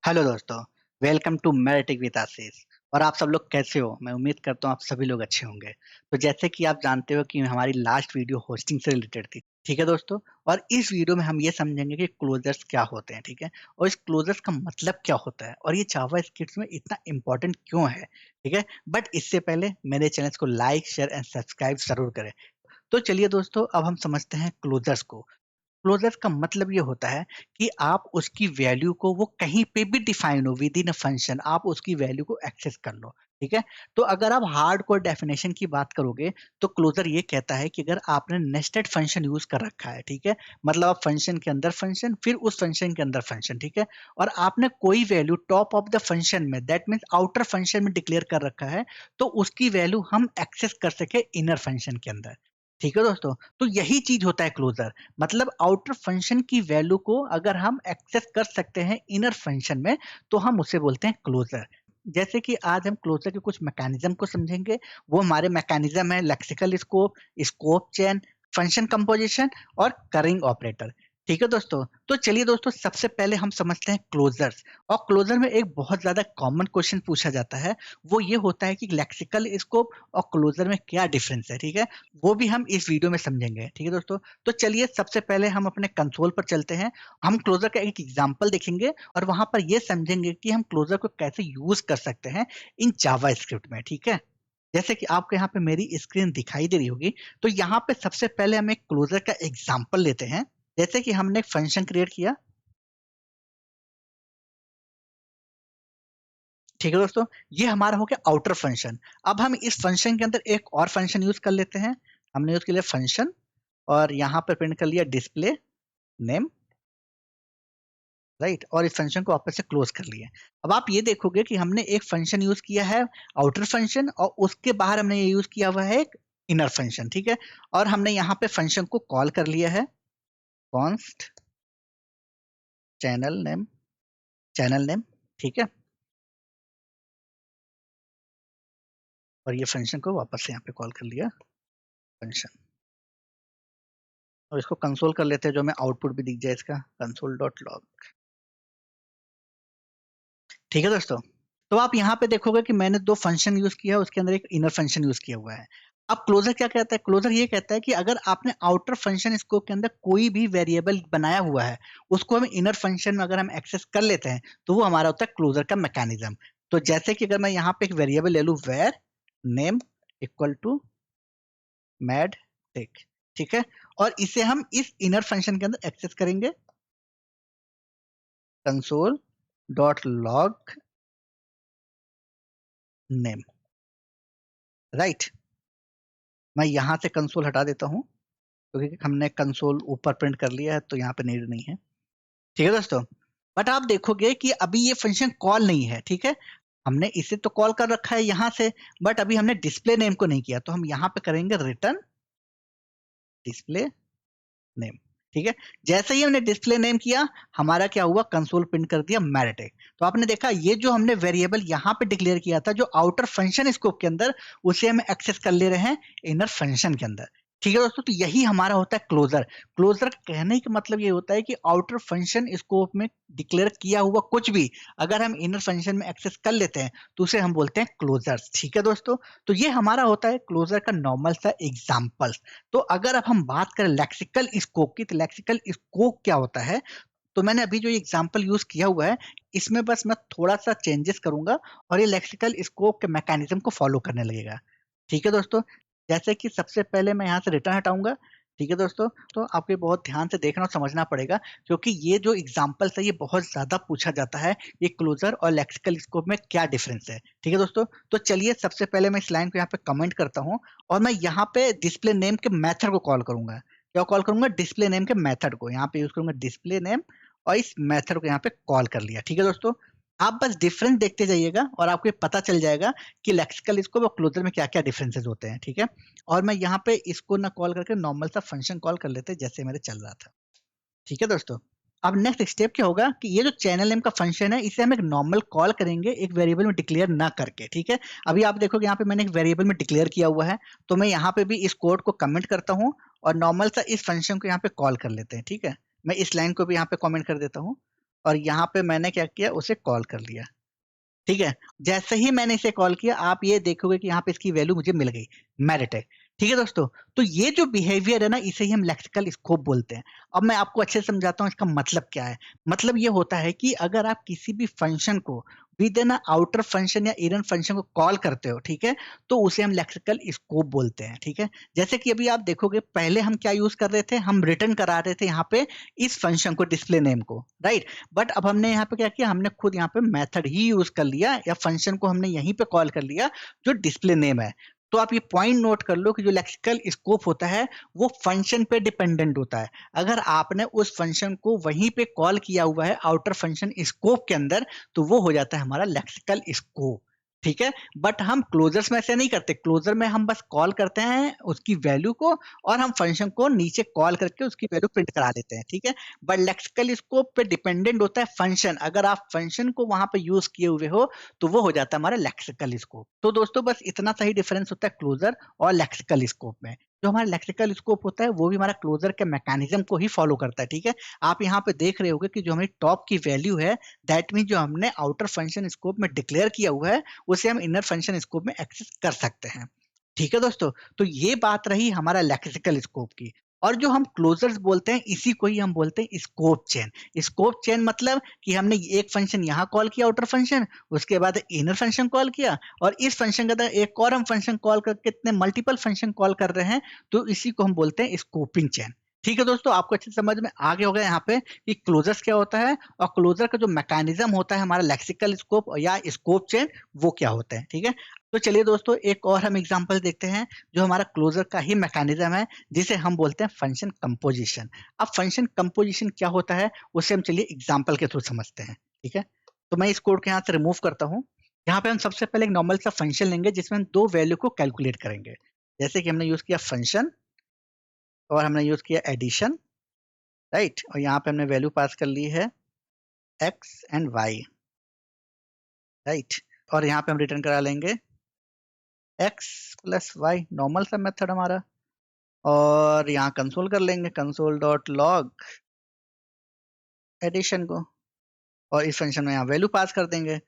Hello दोस्तों, welcome to mathematics with आशीष। और आप सब लोग कैसे हो? मैं उम्मीद करता हूँ आप सभी लोग अच्छे होंगे। तो जैसे कि आप जानते हो कि हमारी लास्ट वीडियो होस्टिंग से रिलेटेड थी, ठीक है दोस्तों? और इस वीडियो में हम ये समझेंगे कि क्लोजर्स क्या होते हैं, ठीक है? और इस क्लोजर्स का मतलब क्या होता है और ये जावा स्क्रिप्ट में इतना इंपॉर्टेंट क्यों है, ठीक है? बट इससे पहले मेरे चैनल को लाइक, शेयर एंड सब्सक्राइब जरूर करें। तो चलिए दोस्तों, अब हम समझते हैं क्लोजर्स को। क्लोजर का मतलब ये होता है कि आप उसकी वैल्यू को वो कहीं पे भी डिफाइन हो विद इन अ फंक्शन, आप उसकी वैल्यू को एक्सेस कर लो, ठीक है? तो अगर आप हार्ड कोर डेफिनेशन की बात करोगे तो क्लोजर ये कहता है कि अगर आपने नेस्टेड फंक्शन यूज कर रखा है, ठीक है? मतलब आप फंक्शन के अंदर फंक्शन, फिर उस फंक्शन के अंदर फंक्शन, ठीक है? और आपने कोई value top of the function में, दैट मीन्स आउटर फंक्शन में डिक्लेयर कर रखा है, तो उसकी वैल्यू हम एक्सेस कर सके इनर फंक्शन के अंदर। ठीक है दोस्तों, तो यही चीज होता है क्लोजर। मतलब आउटर फंक्शन की वैल्यू को अगर हम एक्सेस कर सकते हैं इनर फंक्शन में, तो हम उसे बोलते हैं क्लोजर। जैसे कि आज हम क्लोजर के कुछ मैकेनिज्म को समझेंगे। वो हमारे मैकेनिज्म है lexical scope, scope chain, function composition और करिंग ऑपरेटर। ठीक है दोस्तों, तो चलिए दोस्तों, सबसे पहले हम समझते हैं क्लोजर्स। और क्लोजर में एक बहुत ज्यादा कॉमन क्वेश्चन पूछा जाता है, वो ये होता है कि लेक्सिकल स्कोप और क्लोजर में क्या डिफरेंस है, ठीक है? वो भी हम इस वीडियो में समझेंगे, ठीक है दोस्तों? तो चलिए सबसे पहले हम अपने कंसोल पर चलते हैं। हम क्लोजर का एक एग्जांपल देखेंगे और वहां पर ये समझेंगे कि हम क्लोजर को कैसे यूज कर सकते हैं इन जावा स्क्रिप्ट में, ठीक है? जैसे कि आपको यहाँ पे मेरी स्क्रीन दिखाई दे रही होगी, तो यहाँ पे सबसे पहले हम एक क्लोजर का एग्जांपल लेते हैं। जैसे कि हमने एक फंक्शन क्रिएट किया, ठीक है दोस्तों? ये हमारा हो गया आउटर फंक्शन। अब हम इस फंक्शन के अंदर एक और फंक्शन यूज कर लेते हैं। हमने यूज किया फंक्शन और यहाँ पर प्रिंट कर लिया डिस्प्ले नेम, राइट? और इस फंक्शन को वापस से क्लोज कर लिया। अब आप ये देखोगे कि हमने एक फंक्शन यूज किया है आउटर फंक्शन, और उसके बाहर हमने ये यूज किया हुआ है एक इनर फंक्शन, ठीक है? और हमने यहाँ पे फंक्शन को कॉल कर लिया है const channel name, channel name, ठीक है? और ये फंक्शन को वापस से यहाँ पे कॉल कर लिया फंक्शन। और इसको कंसोल कर लेते हैं, जो हमें आउटपुट भी दिख जाए इसका, कंसोल डॉट लॉग। ठीक है दोस्तों, तो आप यहाँ पे देखोगे कि मैंने दो फंक्शन यूज किया है, उसके अंदर एक इनर फंक्शन यूज किया हुआ है। अब क्लोजर क्या कहता है? क्लोजर ये कहता है कि अगर आपने आउटर फंक्शन स्कोप के अंदर कोई भी वेरिएबल बनाया हुआ है, उसको हम इनर फंक्शन में अगर हम एक्सेस कर लेते हैं, तो वो हमारा होता है क्लोजर का मैकेनिज्म। तो जैसे कि अगर मैं यहाँ पे एक वेरिएबल ले लूँ var name equal to mad tick, ठीक है? और इसे हम इस इनर फंक्शन के अंदर एक्सेस करेंगे console dot log name, right? मैं यहाँ से कंसोल हटा देता हूँ क्योंकि हमने कंसोल ऊपर प्रिंट कर लिया है, तो यहाँ पे नीड नहीं है। ठीक है दोस्तों, बट आप देखोगे कि अभी ये फंक्शन कॉल नहीं है, ठीक है? हमने इसे तो कॉल कर रखा है यहाँ से, बट अभी हमने डिस्प्ले नेम को नहीं किया, तो हम यहाँ पे करेंगे रिटर्न डिस्प्ले नेम, ठीक है? जैसे ही हमने डिस्प्ले नेम किया, हमारा क्या हुआ? कंसोल प्रिंट कर दिया मैरिटेक। तो आपने देखा ये जो हमने वेरिएबल यहाँ पे डिक्लेयर किया था, जो आउटर फंक्शन स्कोप के अंदर, उसे हम एक्सेस कर ले रहे हैं इनर फंक्शन के अंदर। ठीक है दोस्तों, तो यही हमारा होता है क्लोजर। क्लोजर कहने का मतलब ये होता है कि आउटर फंक्शन स्कोप में डिक्लेयर किया हुआ कुछ भी अगर हम इनर फंक्शन में एक्सेस कर लेते हैं, तो उसे हम बोलते हैं क्लोजर्स। ठीक है दोस्तों, तो ये हमारा होता है क्लोजर का नॉर्मल सा एग्जाम्पल। तो अगर अब हम बात करें लेक्सिकल स्कोप की, तो लेक्सिकल स्कोप क्या होता है? तो मैंने अभी जो एग्जांपल यूज किया हुआ है, इसमें बस मैं थोड़ा सा चेंजेस करूंगा और ये लेक्सिकल स्कोप के मैकेनिज्म को फॉलो करने लगेगा। ठीक है दोस्तों, जैसे कि सबसे पहले मैं यहाँ से रिटर्न हटाऊंगा। ठीक है दोस्तों, तो आपको बहुत ध्यान से देखना और समझना पड़ेगा, क्योंकि ये जो एग्जाम्पल्स है ये बहुत ज्यादा पूछा जाता है, ये क्लोजर और लेक्सिकल स्कोप में क्या डिफरेंस है। ठीक है दोस्तों, तो चलिए सबसे पहले मैं इस लाइन को यहाँ पे कमेंट करता हूँ और मैं यहाँ पे डिस्प्ले नेम के मेथड को कॉल करूंगा। क्या कॉल करूंगा? डिस्प्ले नेम के मेथड को यहाँ पे यूज करूंगा डिस्प्ले नेम, और इस मेथड को यहाँ पे कॉल कर लिया। ठीक है दोस्तों, आप बस डिफरेंस देखते जाइएगा और आपको ये पता चल जाएगा कि लेक्सिकल स्कोप और क्लोजर में क्या क्या डिफरेंसेस होते हैं, ठीक है? और मैं यहाँ पे इसको ना कॉल करके नॉर्मल सा फंक्शन कॉल कर लेते हैं जैसे मेरे चल रहा था। ठीक है दोस्तों, अब नेक्स्ट स्टेप क्या होगा कि ये जो चैनल नेम का फंक्शन है, इसे हम एक नॉर्मल कॉल करेंगे एक वेरिएबल में डिक्लेयर ना करके। ठीक है, अभी आप देखोगे यहाँ पे मैंने एक वेरिएबल में डिक्लेयर किया हुआ है, तो मैं यहाँ पे भी इस कोड को कमेंट करता हूँ और नॉर्मल सा इस फंक्शन को यहाँ पे कॉल कर लेते हैं। ठीक है, मैं इस लाइन को भी यहाँ पे कमेंट कर देता हूँ और यहाँ पे मैंने क्या किया, उसे कॉल कर लिया। ठीक है, जैसे ही मैंने इसे कॉल किया आप ये देखोगे कि यहाँ पे इसकी वैल्यू मुझे मिल गई, मेरिट है। ठीक है दोस्तों, तो ये जो बिहेवियर है ना, इसे ही हम लेक्सिकल स्कोप बोलते हैं। अब मैं आपको अच्छे से समझाता हूँ इसका मतलब क्या है। मतलब ये होता है कि अगर आप किसी भी फंक्शन को विद इन आउटर फंक्शन या इनर फंक्शन को कॉल करते हो, ठीक है, तो उसे हम लेक्सिकल स्कोप बोलते हैं। ठीक है, जैसे कि अभी आप देखोगे पहले हम क्या यूज कर रहे थे, हम रिटर्न करा रहे थे यहाँ पे इस फंक्शन को, डिस्प्ले नेम को, राइट। बट अब हमने यहाँ पे क्या किया, हमने खुद यहाँ पे मेथड ही यूज कर लिया, या फंक्शन को हमने यहीं पे कॉल कर लिया जो डिस्प्ले नेम है। तो आप ये पॉइंट नोट कर लो कि जो लेक्सिकल स्कोप होता है वो फंक्शन पे डिपेंडेंट होता है। अगर आपने उस फंक्शन को वहीं पे कॉल किया हुआ है आउटर फंक्शन स्कोप के अंदर, तो वो हो जाता है हमारा लेक्सिकल स्कोप। ठीक है, बट हम क्लोजर्स में ऐसे नहीं करते। क्लोजर में हम बस कॉल करते हैं उसकी वैल्यू को, और हम फंक्शन को नीचे कॉल करके उसकी वैल्यू प्रिंट करा देते हैं। ठीक है, बट लेक्सिकल स्कोप पे डिपेंडेंट होता है फंक्शन। अगर आप फंक्शन को वहां पे यूज किए हुए हो तो वो हो जाता है हमारा लेक्सिकल स्कोप। तो दोस्तों बस इतना सा ही डिफरेंस होता है क्लोजर और लेक्सिकल स्कोप में। जो हमारा लेक्सिकल स्कोप होता है वो भी हमारा क्लोजर के मैकेनिज्म को ही फॉलो करता है। ठीक है, आप यहाँ पे देख रहे होगे कि जो हमारी टॉप की वैल्यू है, दैट मीन जो हमने आउटर फंक्शन स्कोप में डिक्लेयर किया हुआ है उसे हम इनर फंक्शन स्कोप में एक्सेस कर सकते हैं। ठीक है दोस्तों, तो ये बात रही हमारा लेक्सिकल स्कोप की। और जो हम क्लोजर्स बोलते हैं इसी को ही हम बोलते हैं स्कोप चेन। स्कोप चेन मतलब कि हमने एक फंक्शन यहाँ कॉल किया आउटर फंक्शन, उसके बाद इनर फंक्शन कॉल किया, और इस फंक्शन के अंदर एक और हम फंक्शन कॉल करके इतने मल्टीपल फंक्शन कॉल कर रहे हैं, तो इसी को हम बोलते हैं स्कोपिंग चेन। ठीक है दोस्तों, आपको अच्छे समझ में आ गया होगा यहाँ पे कि क्लोजर्स क्या होता है, और क्लोजर का जो मैकेनिज्म होता है हमारा लेक्सिकल स्कोप या स्कोप चेन, वो क्या होता है। ठीक है, तो चलिए दोस्तों एक और हम एग्जांपल देखते हैं जो हमारा क्लोजर का ही मैकेनिज्म है, जिसे हम बोलते हैं फंक्शन कंपोजिशन। अब फंक्शन कंपोजिशन क्या होता है उसे हम चलिए एग्जांपल के थ्रू समझते हैं। ठीक है, तो मैं इस कोड को यहाँ से रिमूव करता हूँ। यहाँ पे हम सबसे पहले एक नॉर्मल सा फंक्शन लेंगे जिसमें हम दो वैल्यू को कैलकुलेट करेंगे। जैसे कि हमने यूज किया फंक्शन, और हमने यूज किया एडिशन, राइट, और यहाँ पे हमने वैल्यू पास कर ली है एक्स एंड वाई, राइट, और यहाँ पे हम रिटर्न करा लेंगे एक्स प्लस वाई, नॉर्मल सा मेथड हमारा। और यहाँ कंसोल कर लेंगे, कंसोल डॉट लॉग एडिशन को, और इस फंक्शन में यहाँ वैल्यू पास कर देंगे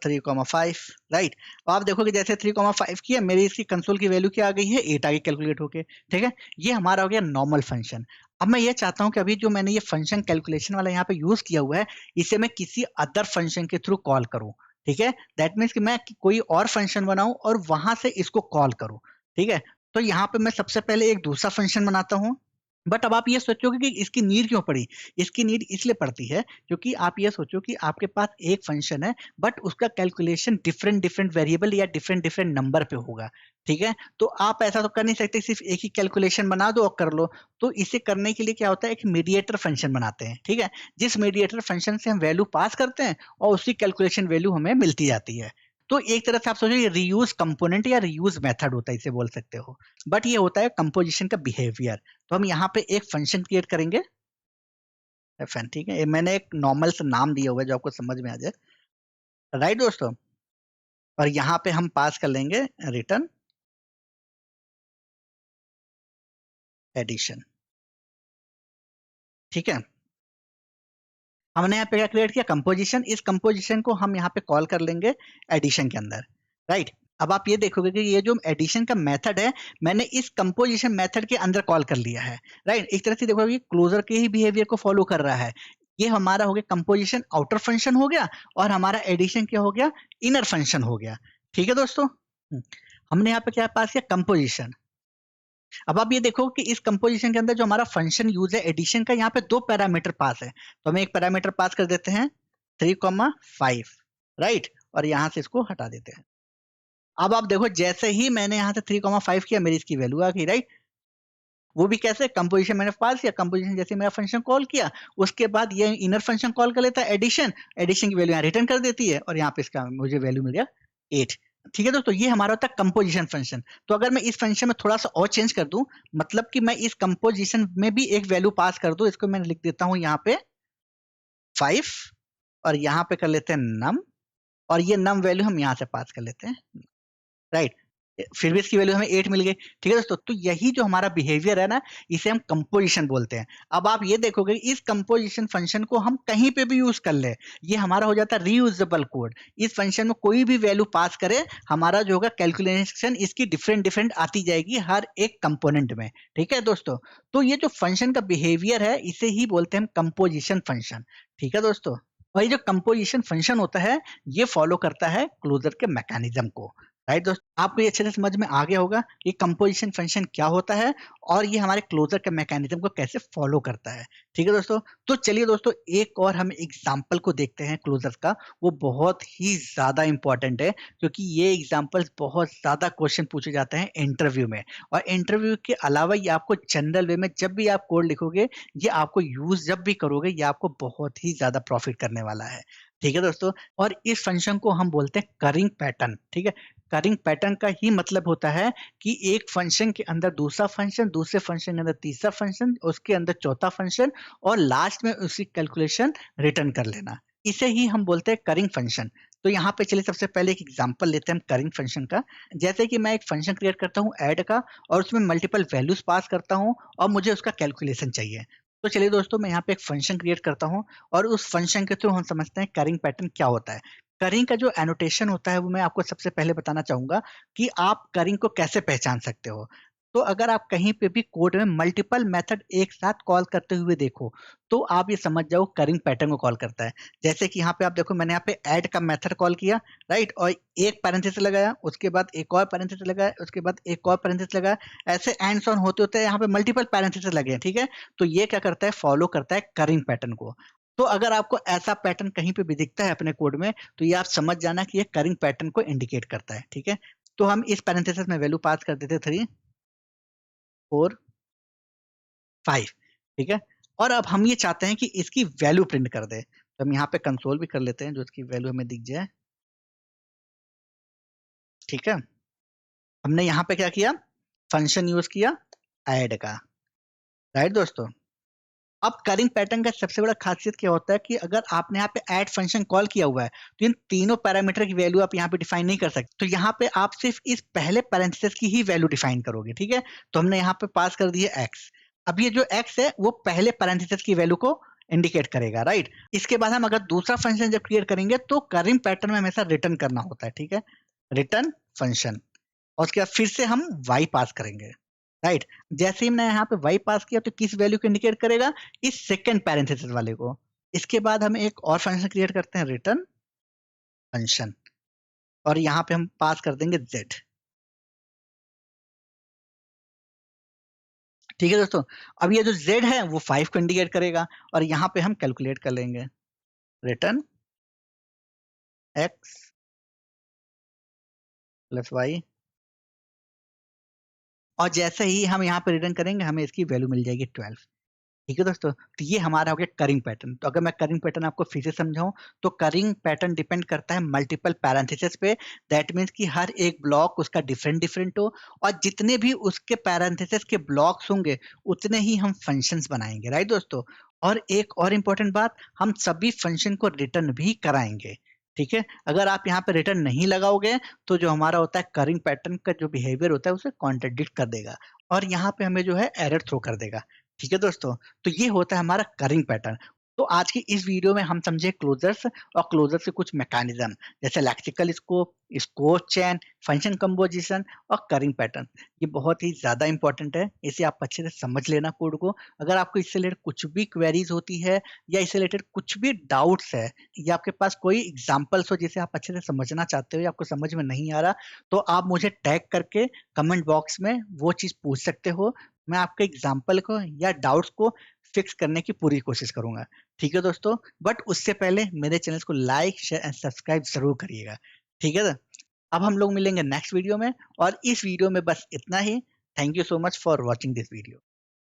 3,5, राइट। आप देखोगे जैसे 3,5 किया, मेरी इसकी कंसोल की वैल्यू क्या आ गई है, 8 आ गई कैलकुलेट होके। ठीक है, ये हमारा हो गया नॉर्मल फंक्शन। अब मैं ये चाहता हूँ कि अभी जो मैंने ये फंक्शन कैलकुलेशन वाला यहाँ पे यूज किया हुआ है, इसे मैं किसी अदर फंक्शन के थ्रू कॉल करूँ। ठीक है, दैट मीन्स कि मैं कोई और फंक्शन बनाऊं और वहां से इसको कॉल करूं। ठीक है, तो यहाँ पे मैं सबसे पहले एक दूसरा फंक्शन बनाता हूँ। बट अब आप ये सोचोगे कि इसकी नीड क्यों पड़ी। इसकी नीड इसलिए पड़ती है क्योंकि आप ये सोचो कि आपके पास एक फंक्शन है, बट उसका कैलकुलेशन डिफरेंट डिफरेंट वेरिएबल या डिफरेंट डिफरेंट नंबर पे होगा। ठीक है, तो आप ऐसा तो कर नहीं सकते सिर्फ एक ही कैलकुलेशन बना दो और कर लो। तो इसे करने के लिए क्या होता है, एक मीडिएटर फंक्शन बनाते हैं। ठीक है, जिस मीडिएटर फंक्शन से हम वैल्यू पास करते हैं और उसकी कैलकुलेशन वैल्यू हमें मिलती जाती है। तो एक तरह से आप सोचो ये रीयूज कंपोनेंट या रीयूज मेथड होता है, इसे बोल सकते हो। बट ये होता है कंपोजिशन का बिहेवियर। तो हम यहाँ पे एक फंक्शन क्रिएट करेंगे fn। ठीक है, मैंने एक नॉर्मल सा नाम दिया हुआ है जो आपको समझ में आ जाए, राइट दोस्तों। और यहाँ पे हम पास कर लेंगे रिटर्न एडिशन। ठीक है, हमने यहाँ पे क्या क्रिएट किया, कंपोजिशन। इस कंपोजिशन को हम यहाँ पे कॉल कर लेंगे एडिशन के अंदर, राइट। अब आप ये देखोगे कि ये जो एडिशन का मेथड है, मैंने इस कंपोजिशन मेथड के अंदर कॉल कर लिया है, राइट। एक तरह से देखो ये क्लोजर के ही बिहेवियर को फॉलो कर रहा है। ये हमारा हो गया कंपोजिशन आउटर फंक्शन हो गया, और हमारा एडिशन क्या हो गया, इनर फंक्शन हो गया। ठीक है दोस्तों, हमने यहाँ पे क्या पास किया, कंपोजिशन। अब आप ये देखो कि इस कंपोजिशन के अंदर जो हमारा फंक्शन यूज है एडिशन का, यहाँ पे दो पैरामीटर पास है। तो हम एक पैरामीटर पास कर देते हैं 3,5, राइट, और यहाँ से इसको हटा देते हैं। अब आप देखो जैसे ही मैंने यहाँ से 3,5 किया, मेरी इसकी वैल्यू आ गई, राइट। वो भी कैसे, कंपोजिशन मैंने पास किया, कंपोजिशन जैसे मेरा फंक्शन कॉल किया, उसके बाद ये इनर फंक्शन कॉल कर लेता है एडिशन, एडिशन की वैल्यू यहाँ रिटर्न कर देती है, और यहाँ पे इसका मुझे वैल्यू मिल गया 8। ठीक है दोस्तों, ये हमारा होता है कंपोजिशन फंक्शन। तो अगर मैं इस फंक्शन में थोड़ा सा और चेंज कर दूं, मतलब कि मैं इस कंपोजिशन में भी एक वैल्यू पास कर दूं, इसको मैं लिख देता हूं यहाँ पे 5, और यहाँ पे कर लेते हैं नम, और ये नम वैल्यू हम यहाँ से पास कर लेते हैं, राइट। फिर भी इसकी वैल्यू हमें 8 मिल गई। ठीक है दोस्तों, तो यही जो हमारा बिहेवियर है ना, इसे हम कंपोजिशन बोलते हैं। अब आप ये देखोगे इस कंपोजिशन फंक्शन को हम कहीं पे भी यूज कर ले, ये हमारा हो जाता है रीयूजेबल कोड। इस फंक्शन में कोई भी वैल्यू पास करे, हमारा जो होगा कैलकुलेशन इसकी डिफरेंट डिफरेंट आती जाएगी हर एक कंपोनेंट में। ठीक है दोस्तों, तो ये जो फंक्शन का बिहेवियर है इसे ही बोलते हैं हम कंपोजिशन फंक्शन। ठीक है दोस्तों, और ये जो कंपोजिशन फंक्शन होता है ये फॉलो करता है क्लोजर के मैकेनिज्म को। राइट दोस्तों, आपको ये अच्छे से समझ में आ गया होगा कि कंपोजिशन फंक्शन क्या होता है और ये हमारे क्लोजर के मैकेनिज्म को कैसे फॉलो करता है। ठीक है दोस्तों, तो चलिए दोस्तों एक और हम एग्जांपल को देखते हैं क्लोजर का। वो बहुत ही ज्यादा इंपॉर्टेंट है क्योंकि ये एग्जांपल्स बहुत ज्यादा क्वेश्चन पूछे जाते हैं इंटरव्यू में, और इंटरव्यू के अलावा ये आपको जनरल वे में जब भी आप कोड लिखोगे, ये आपको यूज जब भी करोगे, ये आपको बहुत ही ज्यादा प्रॉफिट करने वाला है। ठीक है दोस्तों, और इस फंक्शन को हम बोलते हैं करिंग पैटर्न। ठीक है, करिंग पैटर्न का ही मतलब होता है कि एक फंक्शन के अंदर दूसरा फंक्शन, दूसरे फंक्शन के अंदर तीसरा फंक्शन, उसके अंदर चौथा फंक्शन, और लास्ट में उसकी कैलकुलेशन रिटर्न कर लेना, इसे ही हम बोलते हैं करिंग फंक्शन। तो यहाँ पे चलिए सबसे पहले एक एग्जांपल लेते हैं हम करिंग फंक्शन का। जैसे कि मैं एक फंक्शन क्रिएट करता हूँ ऐड का, और उसमें मल्टीपल वैल्यूज पास करता हूँ और मुझे उसका कैलकुलेशन चाहिए। तो चलिए दोस्तों मैं यहाँ पे एक फंक्शन क्रिएट करता हूँ, और उस फंक्शन के थ्रू हम समझते हैं करिंग पैटर्न क्या होता है। करिंग का जो एनोटेशन होता है वो मैं आपको सबसे पहले बताना चाहूंगा कि आप करिंग को कैसे पहचान सकते हो। तो अगर आप कहीं पे भी कोड में मल्टीपल मेथड एक साथ कॉल करते हुए देखो, तो आप ये समझ जाओ करिंग पैटर्न को कॉल करता है। जैसे कि यहाँ पे आप देखो, मैंने यहाँ पे ऐड का मेथड कॉल किया, राइट, और एक पैरेंथेसिस लगाया, उसके बाद एक और पैरेंथेसिस लगाया, उसके बाद एक और पैरेंथेसिस लगाया, ऐसे एंड्स ऑन होते होते यहाँ पे मल्टीपल पैरेंथेसिस लगे हैं। ठीक है, तो ये क्या करता है, फॉलो करता है करिंग पैटर्न को। तो अगर आपको ऐसा पैटर्न कहीं पे भी दिखता है अपने कोड में, तो ये आप समझ जाना कि ये करिंग पैटर्न को इंडिकेट करता है। ठीक है, तो हम इस पैरेंथेसिस में वैल्यू पास कर देते 3 4 5। ठीक है, और अब हम ये चाहते हैं कि इसकी वैल्यू प्रिंट कर दे, तो हम यहाँ पे कंसोल भी कर लेते हैं जो इसकी वैल्यू हमें दिख जाए। ठीक है, हमने यहाँ पे क्या किया, फंक्शन यूज किया ऐड का। राइट दोस्तों, अब करिंग पैटर्न का सबसे बड़ा खासियत क्या होता है कि अगर आपने यहाँ पे ऐड फंक्शन कॉल किया हुआ है, तो इन तीनों पैरामीटर की वैल्यू आप यहाँ पे डिफाइन नहीं कर सकते। तो यहाँ पे आप सिर्फ इस पहले पैरेंथेसिस की ही वैल्यू डिफाइन करोगे। ठीक है, तो हमने यहाँ पे पास कर दी है एक्स। अब ये जो एक्स है वो पहले पैरेंथेसिस की वैल्यू को इंडिकेट करेगा। राइट, इसके बाद हम अगर दूसरा फंक्शन जब क्रिएट करेंगे तो करिंग पैटर्न में हमेशा रिटर्न करना होता है। ठीक है, रिटर्न फंक्शन, और उसके बाद फिर से हम वाई पास करेंगे। राइट, जैसे ही मैंने यहाँ पे वाई पास किया तो किस वैल्यू को इंडिकेट करेगा, इस सेकंड पैरेंथेसिस वाले को। इसके बाद हम एक और फंक्शन क्रिएट करते हैं रिटर्न फंक्शन, और यहाँ पे हम पास कर देंगे जेड। ठीक है दोस्तों, अब ये जो जेड है वो 5 को इंडिकेट करेगा, और यहाँ पे हम कैलकुलेट कर लेंगे रिटर्न एक्स प्लस वाई, और जैसे ही हम यहाँ पे रिटर्न करेंगे हमें इसकी वैल्यू मिल जाएगी 12। ठीक है दोस्तों, तो ये हमारा हो गया करिंग पैटर्न। तो अगर मैं करिंग पैटर्न आपको फिर से समझाऊं, तो करिंग पैटर्न डिपेंड करता है मल्टीपल पैरेंथेसिस पे। दैट मीन्स कि हर एक ब्लॉक उसका डिफरेंट डिफरेंट हो, और जितने भी उसके पैरेंथेसिस के ब्लॉक्स होंगे उतने ही हम फंक्शंस बनाएंगे। राइट दोस्तों, और एक और इम्पोर्टेंट बात, हम सभी फंक्शन को रिटर्न भी कराएंगे। ठीक है, अगर आप यहाँ पे रिटर्न नहीं लगाओगे तो जो हमारा होता है करिंग पैटर्न का जो बिहेवियर होता है उसे कॉन्ट्रडिक्ट कर देगा, और यहाँ पे हमें जो है एरर थ्रो कर देगा। ठीक है दोस्तों, तो ये होता है हमारा करिंग पैटर्न। तो आज की इस वीडियो में हम समझे क्लोजर्स, और क्लोजर से कुछ मैकेनिज्म जैसे lexical scope, scope chain, function composition और करिंग पैटर्न। ये बहुत ही ज्यादा इंपॉर्टेंट है, इसे आप अच्छे से समझ लेना कोड को। अगर आपको इससे रिलेटेड कुछ भी क्वेरीज होती है, या इससे रिलेटेड कुछ भी डाउट्स है, या आपके पास कोई एग्जाम्पल्स हो जिसे आप अच्छे से समझना चाहते हो या आपको समझ में नहीं आ रहा, तो आप मुझे टैग करके कमेंट बॉक्स में वो चीज पूछ सकते हो। मैं आपके एग्जाम्पल को या डाउट्स को फिक्स करने की पूरी कोशिश करूंगा। ठीक है दोस्तों, बट उससे पहले मेरे चैनल को लाइक शेयर एंड सब्सक्राइब जरूर करिएगा। ठीक है, अब हम लोग मिलेंगे नेक्स्ट वीडियो में, और इस वीडियो में बस इतना ही। Thank you so much for watching this video.